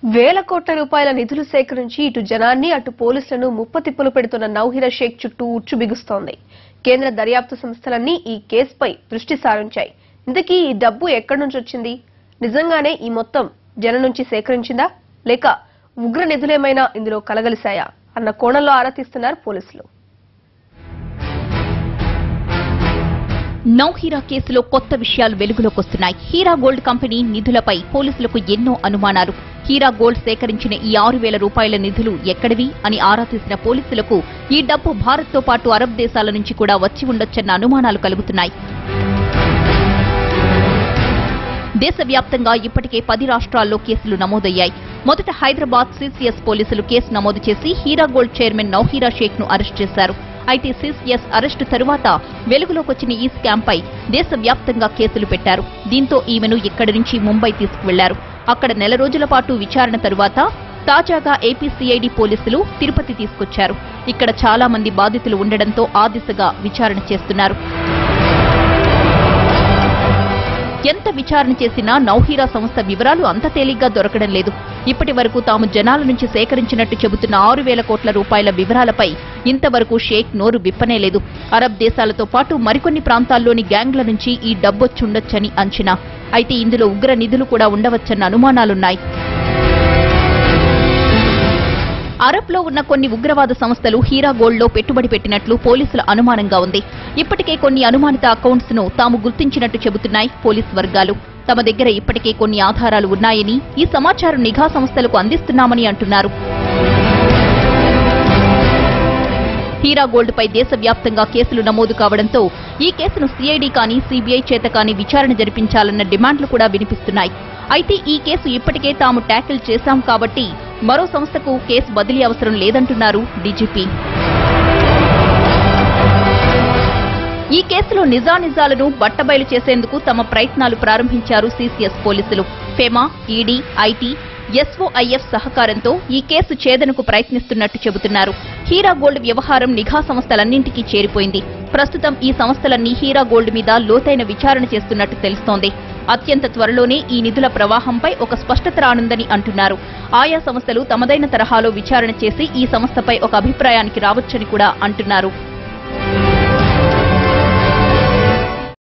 వేల కోట్ల రూపాయల నిధులు సేకరించి ఇటు జనాన్ని అటు పోలీసులను ముప్పతిప్పులు పెడుతున్న నౌహిరా షేక్ చుట్టూ ఉచ్చు బిగుస్తోంది. కేంద్ర దర్యాప్తు సంస్థలన్నీ ఈ కేసుపై దృష్టి సారించాయి. ఇంతకీ ఈ డబ్బు ఎక్కడి నుంచి వచ్చింది? నిజంగానే ఈ మొత్తం జనం నుంచి సేకరించిందా లేక ఉగ్ర నిధులేమైనా ఇందులో కలగలిశాయా అన్న కోణంలో ఆరా తీస్తున్నారు పోలీసులు. నౌహిరా కేసులో కొత్త విషయాలు వెలుగులోకొస్తున్నాయి. హీరా గోల్డ్ కంపెనీ నిధులపై పోలీసులకు ఎన్నో అనుమానాలు. హీరా గోల్డ్ సేకరించిన ఈ 6,000 రూపాయల నిధులు ఎక్కడివి అని ఆరా తీసిన పోలీసులకు ఈ డబ్బు భారత్తో పాటు అరబ్ దేశాల నుంచి కూడా వచ్చి ఉండొచ్చన్న అనుమానాలు కలుగుతున్నాయి. దేశవ్యాప్తంగా ఇప్పటికే 10 రాష్ట్రాల్లో కేసులు నమోదయ్యాయి. మొదట హైదరాబాద్ సిసిఎస్ పోలీసులు కేసు నమోదు చేసి హీరా గోల్డ్ చైర్మన్ నౌహిరా షేక్ ను అరెస్ట్ చేశారు. అయితే సిసిఎస్ అరెస్టు తరువాత వెలుగులోకొచ్చిన ఈ స్కామ్ పై దేశవ్యాప్తంగా కేసులు పెట్టారు. దీంతో ఈమెను ఇక్కడి నుంచి ముంబై తీసుకువెళ్లారు. అక్కడ నెల రోజుల పాటు విచారణ తరువాత తాజాగా ఏపీసీఐడీ పోలీసులు తిరుపతి తీసుకొచ్చారు. ఇక్కడ చాలా మంది బాధితులు ఉండడంతో ఆ దిశగా విచారణ చేస్తున్నారు. ఎంత విచారణ చేసినా నౌహిరా సంస్థ వివరాలు అంత తేలిగ్గా దొరకడం లేదు. ఇప్పటి వరకు తాము జనాల నుంచి సేకరించినట్టు చెబుతున్న 6,000 కోట్ల రూపాయల వివరాలపై ఇంతవరకు షేక్ నోరు విప్పనేలేదు. అరబ్ దేశాలతో పాటు మరికొన్ని ప్రాంతాల్లోని గ్యాంగ్ల నుంచి ఈ డబ్బొచ్చుండొచ్చని అంచనా. అయితే ఇందులో ఉగ్ర నిధులు కూడా ఉండవచ్చన్న అనుమానాలున్నాయి. అరబ్లో ఉన్న కొన్ని ఉగ్రవాద సంస్థలు హీరా గోల్డ్లో పెట్టుబడి పెట్టినట్లు పోలీసుల అనుమానంగా ఉంది. ఇప్పటికే కొన్ని అనుమానిత అకౌంట్స్ ను తాము గుర్తించినట్టు చెబుతున్నాయి పోలీసు వర్గాలు. తమ దగ్గర ఇప్పటికే కొన్ని ఆధారాలు ఉన్నాయని, ఈ సమాచారం నిఘా సంస్థలకు అందిస్తున్నామని అంటున్నారు. హీరా గోల్డ్ పై దేశవ్యాప్తంగా కేసులు నమోదు కావడంతో ఈ కేసును సిఐడి కానీ సిబిఐ చేత కానీ విచారణ జరిపించాలన్న డిమాండ్లు కూడా వినిపిస్తున్నాయి. అయితే ఈ కేసు ఇప్పటికే తాము ట్యాకిల్ చేశాం కాబట్టి మరో సంస్థకు కేసు బదిలీ అవసరం లేదంటున్నారు డీజీపీ. ఈ కేసులో నిజానిజాలను బట్టబయలు చేసేందుకు తమ ప్రయత్నాలు ప్రారంభించారు సిసిఎస్ పోలీసులు. ఫెమా, ఈడీ, ఐటీ, ఎస్ఓఐఎఫ్ సహకారంతో ఈ కేసు ఛేదనకు ప్రయత్నిస్తున్నట్టు చెబుతున్నారు. హీరా గోల్డ్ వ్యవహారం నిఘా సంస్థలన్నింటికీ చేరిపోయింది. ప్రస్తుతం ఈ సంస్థలన్నీ హీరా గోల్డ్ మీద లోతైన విచారణ చేస్తున్నట్టు తెలుస్తోంది. అత్యంత త్వరలోనే ఈ నిధుల ప్రవాహంపై ఒక స్పష్టత రానుందని అంటున్నారు. ఆయా సంస్థలు తమదైన తరహాలో విచారణ చేసి ఈ సంస్థపై ఒక అభిప్రాయానికి రావచ్చని కూడా అంటున్నారు.